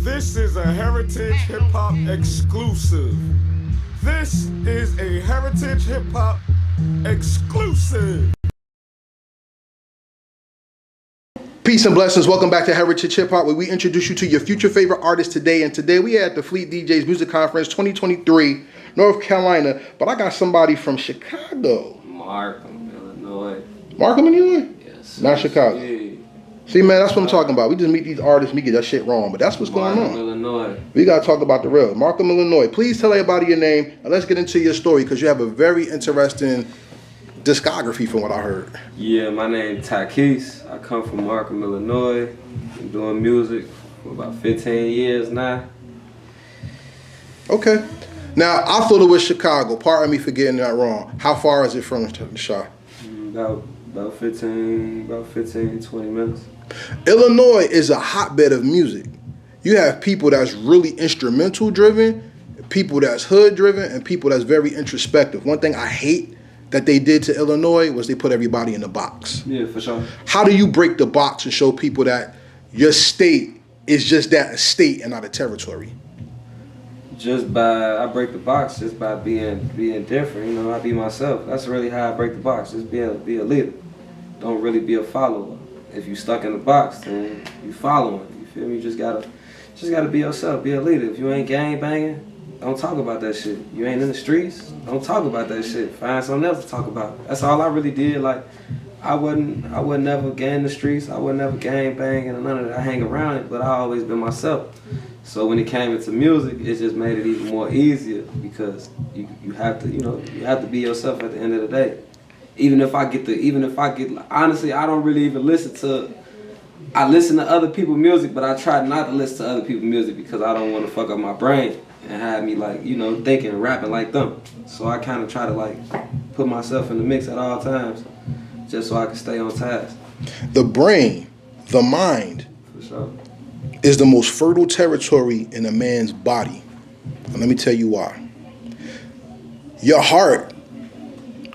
This is a Heritage Hip Hop exclusive. This is a Heritage Hip Hop exclusive. Peace and blessings. Welcome back to Heritage Hip Hop, where we introduce you to your future favorite artists today. And today we at the Fleet DJs Music Conference 2023, North Carolina. But I got somebody from Chicago. Markham, Illinois. Markham, Illinois? Yes. Not Chicago. Yeah. See, man, that's what I'm talking about. We just meet these artists, we get that shit wrong, but that's what's going on. Illinois. We got to talk about the real. Markham, Illinois. Please tell everybody your name, and let's get into your story, because you have a very interesting discography from what I heard. Yeah, my name TyQuese. I come from Markham, Illinois. Been doing music for about 15 years now. Okay. Now, I thought it was Chicago. Pardon me for getting that wrong. How far is it from the shop? About 15, 20 minutes. Illinois is a hotbed of music. You have people that's really instrumental driven, people that's hood driven, and people that's very introspective. One thing I hate that they did to Illinois was they put everybody in a box. Yeah, for sure. How do you break the box and show people that your state is just that, a state and not a territory? I break the box just by being different. You know, I be myself. That's really how I break the box. Just be a leader. Don't really be a follower. If you stuck in the box, then you following. You feel me? You just gotta be yourself. Be a leader. If you ain't gang banging, don't talk about that shit. You ain't in the streets, don't talk about that shit. Find something else to talk about. That's all I really did. Like, I would never gang the streets. I would never gang bang and none of that. I hang around it, but I always been myself. So when it came into music, it just made it even more easier, because you have to be yourself at the end of the day. Even if I get honestly, I don't really even I listen to other people's music, but I try not to listen to other people's music because I don't want to fuck up my brain and have me thinking and rapping like them. So I kind of try to put myself in the mix at all times, just so I can stay on task. The brain, the mind, For sure. is the most fertile territory in a man's body. And let me tell you why. Your heart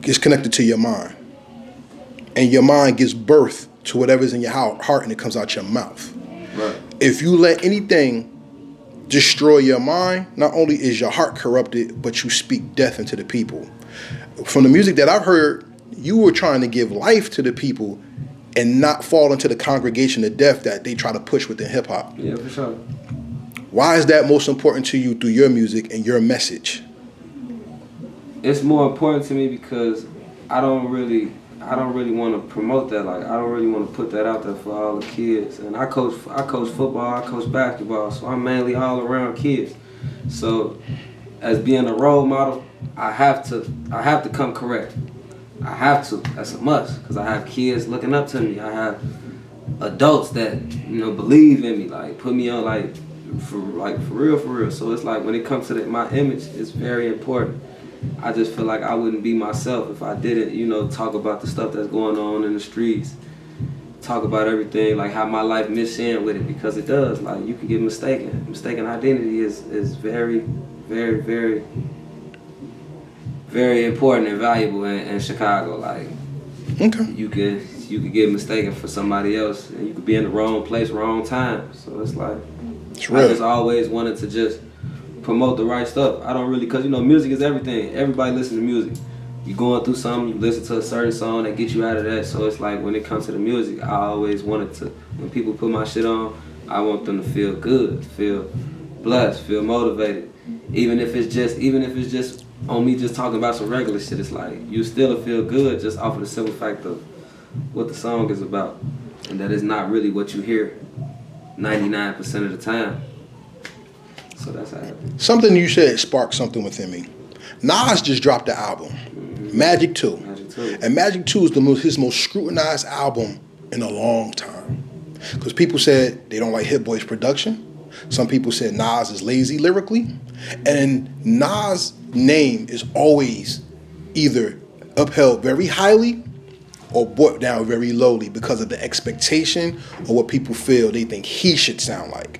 is connected to your mind. And your mind gives birth to whatever's in your heart, and it comes out your mouth. Right. If you let anything destroy your mind, not only is your heart corrupted, but you speak death into the people. From the music that I've heard, you were trying to give life to the people and not fall into the congregation of death that they try to push within hip hop. Yeah, for sure. Why is that most important to you through your music and your message? It's more important to me because I don't really want to promote that. Like, I don't really want to put that out there for all the kids. And I coach football, I coach basketball, so I'm mainly all around kids. So as being a role model, I have to come correct. I have to. That's a must, because I have kids looking up to me. I have adults that believe in me, like put me on for real. So it's like when it comes to my image, it's very important. I just feel like I wouldn't be myself if I didn't, talk about the stuff that's going on in the streets, talk about everything, like how my life mixed in with it, because it does. Like, you can get mistaken. Mistaken identity is very, very, very, very important and valuable in Chicago. Like, Okay. you could get mistaken for somebody else, and you could be in the wrong place, wrong time. So it's like, It's real. I just always wanted to just promote the right stuff. I don't really, because music is everything. Everybody listens to music. You going through something, you listen to a certain song that gets you out of that. So it's like, when it comes to the music, I always wanted to, when people put my shit on, I want them to feel good, feel blessed, feel motivated. Even if it's just on me just talking about some regular shit, it's like, you still feel good just off of the simple fact of what the song is about, and that is not really what you hear 99% of the time. So that's how it happens. Something you said sparked something within me. Nas just dropped the album, Magic 2. Magic 2. And Magic 2 is his most scrutinized album in a long time. Because people said they don't like Hit Boy's production. Some people said Nas is lazy lyrically. And Nas' name is always either upheld very highly or brought down very lowly because of the expectation or what people feel they think he should sound like.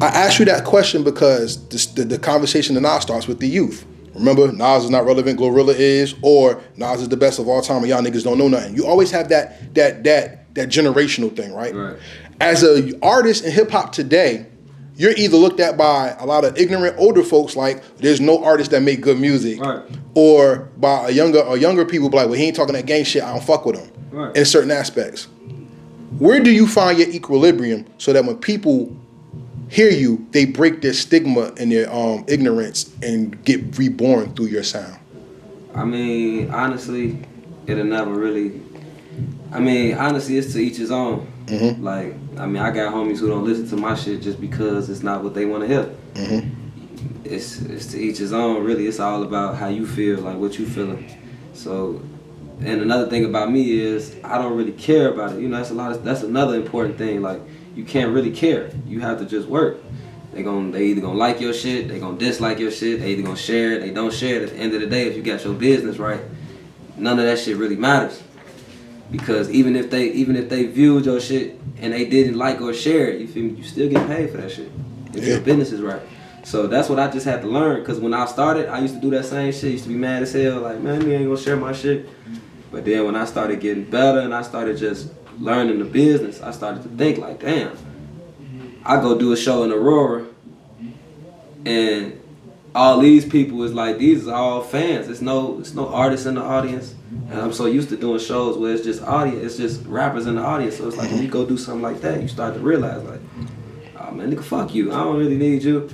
I asked you that question because the conversation of Nas starts with the youth. Remember, Nas is not relevant, Glorilla is, or Nas is the best of all time, and y'all niggas don't know nothing. You always have that generational thing, right? Right. As an artist in hip hop today, you're either looked at by a lot of ignorant older folks like there's no artists that make good music, right. or by a younger people be like, well, he ain't talking that gang shit, I don't fuck with him, right. in certain aspects. Where do you find your equilibrium so that when people hear you, they break their stigma and their ignorance and get reborn through your sound? I mean, honestly, it'll never really. I mean, honestly, it's to each his own. Mm-hmm. Like, I mean, I got homies who don't listen to my shit just because it's not what they want to hear. Mm-hmm. It's to each his own. Really, it's all about how you feel, like what you feeling. So, and another thing about me is I don't really care about it. You know, that's another important thing. Like, you can't really care. You have to just work. They either gonna like your shit, they gonna dislike your shit, they either gonna share it, they don't share it. At the end of the day, if you got your business right, none of that shit really matters. Because even if they viewed your shit and they didn't like or share it, you feel me? You still get paid for that shit if your business is right. So that's what I just had to learn. Because when I started, I used to do that same shit. I used to be mad as hell, like, man, you ain't gonna share my shit. But then when I started getting better and I started just learning the business, I started to think like, damn, I go do a show in Aurora and all these people is like, these are all fans. It's no artists in the audience. And I'm so used to doing shows where it's just audience, it's just rappers in the audience. So it's like when you go do something like that, you start to realize like, oh man, nigga, fuck you. I don't really need you.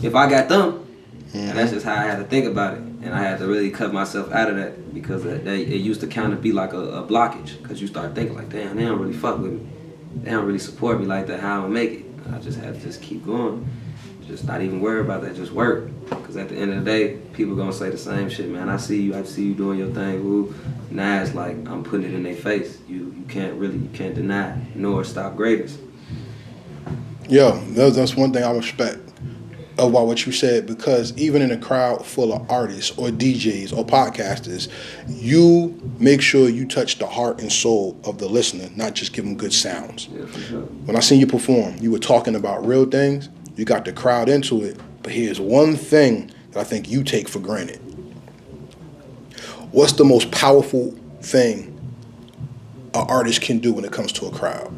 If I got them, and that's just how I had to think about it. And I had to really cut myself out of that because it used to kind of be like a blockage. Because you start thinking like, damn, they don't really fuck with me. They don't really support me like that, how I'm gonna make it. And I just had to just keep going. Just not even worry about that, just work. Because at the end of the day, people gonna say the same shit, man. I see you doing your thing, woo. Now it's like I'm putting it in their face. You can't deny nor stop greatness. Yo, that's one thing I respect about what you said, because even in a crowd full of artists or DJs or podcasters, you make sure you touch the heart and soul of the listener, not just give them good sounds. Yeah, for sure. When I seen you perform, you were talking about real things, you got the crowd into it, but here's one thing that I think you take for granted. What's the most powerful thing an artist can do when it comes to a crowd?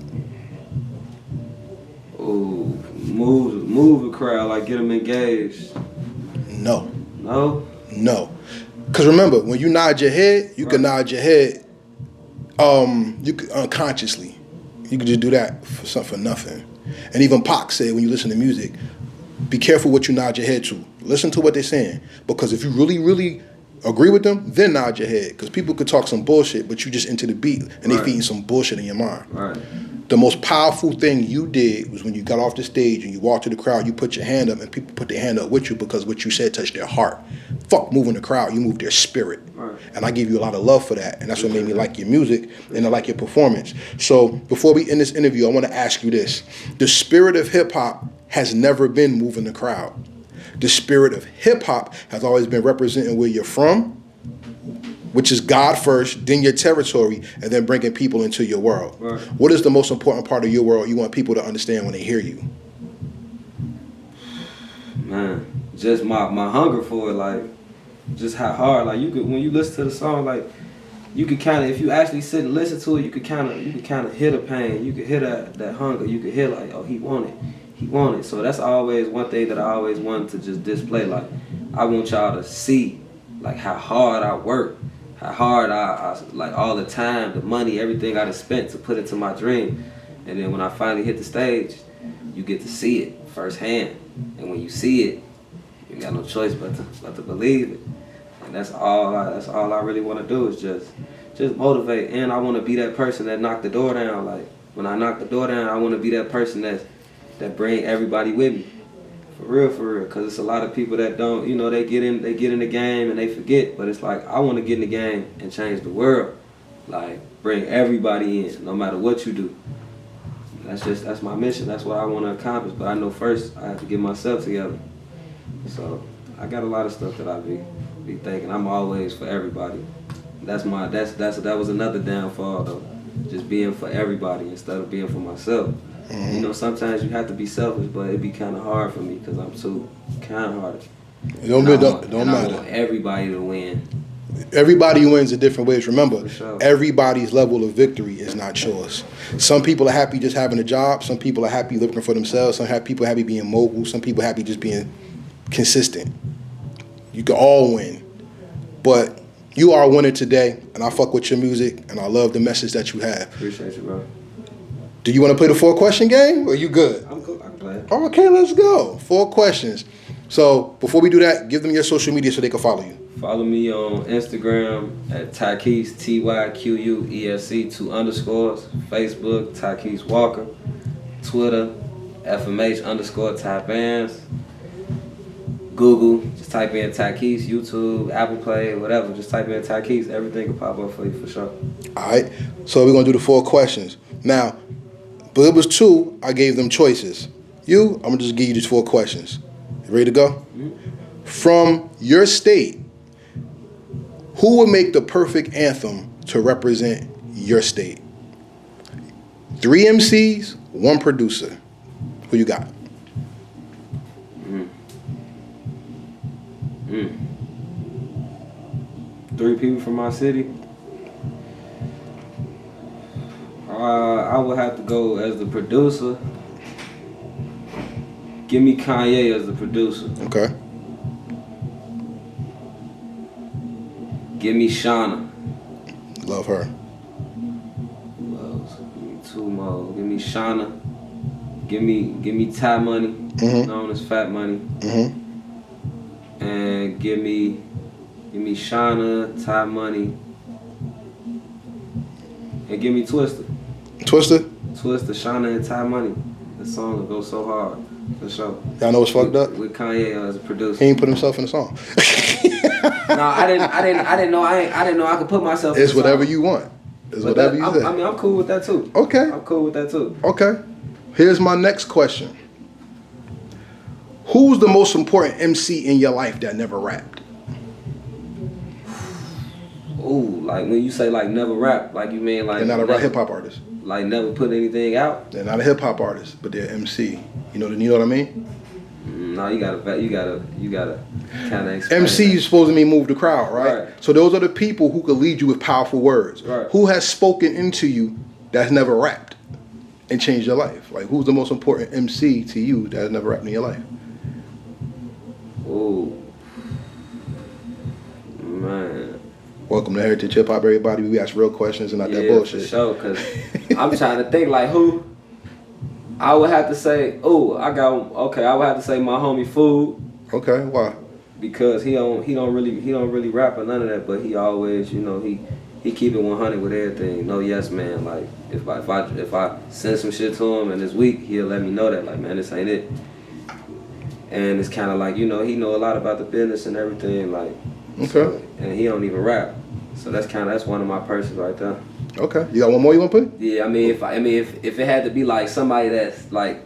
Ooh, move the crowd, like get them engaged. No. No? No. Because remember, when you nod your head, you can nod your head you could unconsciously. You could just do that for nothing. And even Pac said when you listen to music, be careful what you nod your head to. Listen to what they're saying. Because if you really, really agree with them, then nod your head. Because people could talk some bullshit, but you just into the beat and they feeding some bullshit in your mind. Right. The most powerful thing you did was when you got off the stage and you walked to the crowd, you put your hand up and people put their hand up with you because what you said touched their heart. Fuck moving the crowd, you moved their spirit. Right. And I give you a lot of love for that, and that's what made me like your music and I like your performance. So before we end this interview, I want to ask you this. The spirit of hip-hop has never been moving the crowd. The spirit of hip-hop has always been representing where you're from, which is God first, then your territory, and then bringing people into your world. Right. What is the most important part of your world you want people to understand when they hear you? Man, just my hunger for it, like, just how hard, like, you could, when you listen to the song, like, you could kind of, if you actually sit and listen to it, you could kind of hear the pain, you could hear that hunger, you could hear like, oh, he want it. So that's always one thing that I always wanted to just display, like, I want y'all to see, like, how hard I work. How hard I like all the time, the money, everything I done spent to put into my dream. And then when I finally hit the stage, you get to see it firsthand. And when you see it, you got no choice but to believe it. And that's all I really want to do is just motivate. And I want to be that person that knocked the door down. Like when I knock the door down, I want to be that person that bring everybody with me. For real, because it's a lot of people that don't, you know, they get in the game and they forget, but it's like, I want to get in the game and change the world. Like, bring everybody in, no matter what you do. That's my mission, that's what I want to accomplish, but I know first I have to get myself together. So, I got a lot of stuff that I be thinking. I'm always for everybody. That was another downfall though, just being for everybody instead of being for myself. You know, sometimes you have to be selfish, but it'd be kind of hard for me because I'm too kind-hearted. Don't matter. I want everybody to win. Everybody wins in different ways. Remember, sure. Everybody's level of victory is not yours. Some people are happy just having a job. Some people are happy living for themselves. Some people are happy being mobile. Some people are happy just being consistent. You can all win. But you are a winner today, and I fuck with your music, and I love the message that you have. Appreciate you, bro. Do you want to play the 4-question game, or are you good? I'm cool. I can play it. Okay, let's go. 4 questions. So before we do that, give them your social media so they can follow you. Follow me on Instagram at TyQuese, TyQuese, 2 underscores. Facebook, TyQuese Walker. Twitter, FMH_TyBands. Google, just type in TyQuese. YouTube, Apple Play, whatever. Just type in TyQuese. Everything will pop up for you for sure. All right. So we're going to do the 4 questions. Now, but it was 2, I gave them choices. I'm going to just give you these 4 questions. You ready to go? Mm-hmm. From your state, who would make the perfect anthem to represent your state? 3 MCs, 1 producer. Who you got? 3 people from my city. I would have to go as the producer. Give me Kanye as the producer. Okay. Give me Shauna. Love her. Who else? Give me 2 more. Give me Shauna. Give me Ty Money, known as Fat Money. And give me Shauna, Ty Money, and give me Twister. Twister, Shauna, and Ty Money. The song will go so hard, for sure. Y'all know what's fucked up? With Kanye as a producer. He ain't put himself in the song. No, I didn't know I could put myself. It's in the whatever song. you want. It's whatever you say. I mean, I'm cool with that too. Okay. I'm cool with that too. Okay. Here's my next question. Who's the most important MC in your life that never rapped? Ooh, like when you say like never rap, like you mean like They're not a hip hop artist. Like never put anything out. They're not a hip hop artist, but they're MC. You know what I mean? No, you gotta kind of explain. MC is supposed to mean move the crowd, right? Right? So those are the people who could lead you with powerful words. Right. Who has spoken into you that's never rapped and changed your life? Like who's the most important MC to you that has never rapped in your life? Ooh, man. Welcome to Heritage Hip Hop, everybody. We ask real questions and not that bullshit. For sure, because I'm trying to think like who. I would have to say, I would have to say my homie Food. Okay, why? Because he don't really rap or none of that, but he always, he keep it 100 with everything. No yes man. Like if I send some shit to him and it's weak, he'll let me know that like man, this ain't it. And it's kind of like he know a lot about the business and everything like. Okay. So, and he don't even rap, so that's one of my persons right there. Okay. You got one more you want to put? Yeah, if it had to be like somebody that's like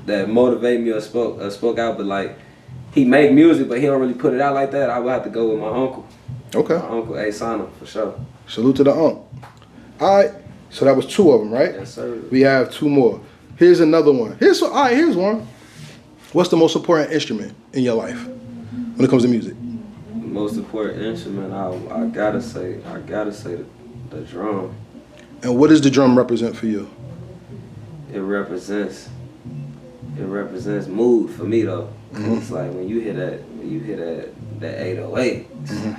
that motivated me or spoke out, but like he make music but he don't really put it out like that, I would have to go with my uncle. Okay. My uncle A. Sana for sure. Salute to the unc. All right. So that was 2 of them, right? Yes, sir. We have 2 more. Here's another one. Here's one. What's the most important instrument in your life when it comes to music? Most important instrument, I gotta say the drum. And what does the drum represent for you? It represents mood for me though. Mm-hmm. It's like when you hear that 808, it's like,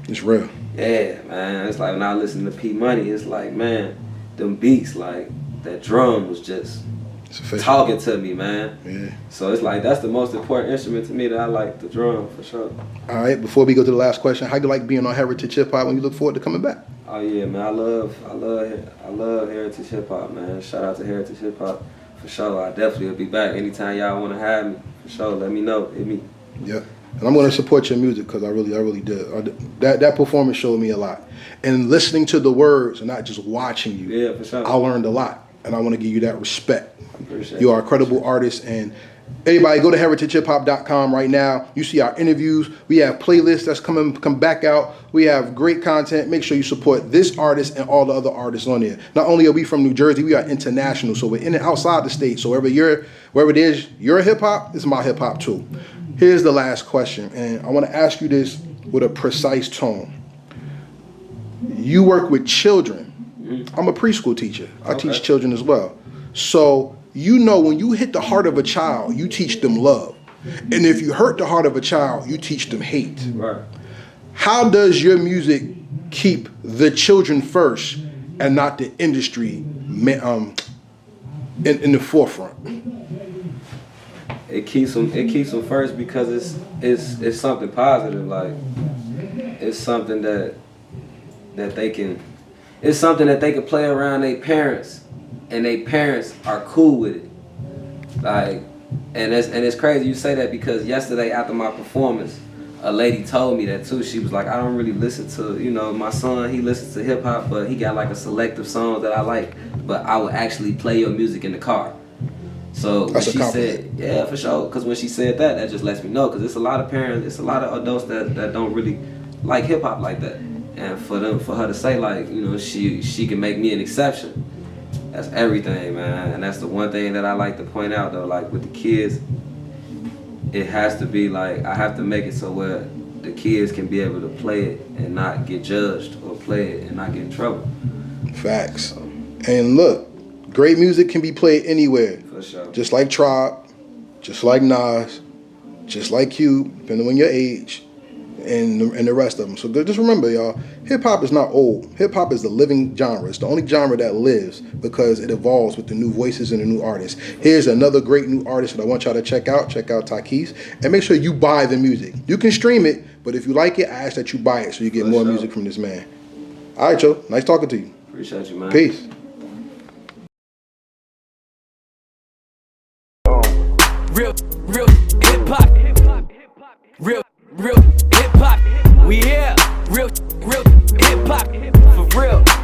it's real. Yeah, man. It's like when I listen to P Money, it's like, man, them beats, like that drum was just talking to me, man. Yeah. So it's like that's the most important instrument to me that I like, the drum for sure. All right, before we go to the last question, how do you like being on Heritage Hip Hop when you look forward to coming back? Oh yeah, man. I love Heritage Hip Hop, man. Shout out to Heritage Hip Hop for sure. I definitely will be back anytime y'all want to have me. For sure, let me know. Hit me. Yeah. And I'm going to support your music because I really did. That performance showed me a lot. And listening to the words and not just watching you, yeah, for sure. I learned a lot. And I want to give you that respect. Appreciate you are a credible artist. And everybody, go to heritagehiphop.com right now. You see our interviews. We have playlists that's come back out. We have great content. Make sure you support this artist and all the other artists on there. Not only are we from New Jersey, we are international. So we're in and outside the state. So wherever it is, your hip hop, it's my hip hop too. Here's the last question. And I want to ask you this with a precise tone. You work with children. I'm a preschool teacher. I teach children as well. So you know when you hit the heart of a child, you teach them love. And if you hurt the heart of a child, you teach them hate. Right. How does your music keep the children first and not the industry in the forefront? It keeps them first because it's something positive. Like it's something that they can. It's something that they can play around their parents, and their parents are cool with it. Like, and it's crazy you say that because yesterday after my performance, a lady told me that too. She was like, I don't really listen to, my son, he listens to hip hop, but he got like a selective song that I like, but I would actually play your music in the car. So when she said, yeah, for sure, because when she said that just lets me know, because it's a lot of parents, it's a lot of adults that don't really like hip hop like that. And for her to say like, she can make me an exception. That's everything, man. And that's the one thing that I like to point out though, like with the kids, it has to be like, I have to make it so where the kids can be able to play it and not get judged, or play it and not get in trouble. Facts. And look, great music can be played anywhere. For sure. Just like Tribe, just like Nas, just like Cube, depending on your age, and the rest of them. So just remember, y'all, hip-hop is not old. Hip-hop is the living genre. It's the only genre that lives because it evolves with the new voices and the new artists. Here's another great new artist that I want y'all to check out. Check out TyQuese. And make sure you buy the music. You can stream it, but if you like it, I ask that you buy it so you get more music from this man. All right, Joe. Nice talking to you. Appreciate you, man. Peace. Real hip-hop. Real hip-hop. We here. Real hip-hop. For real.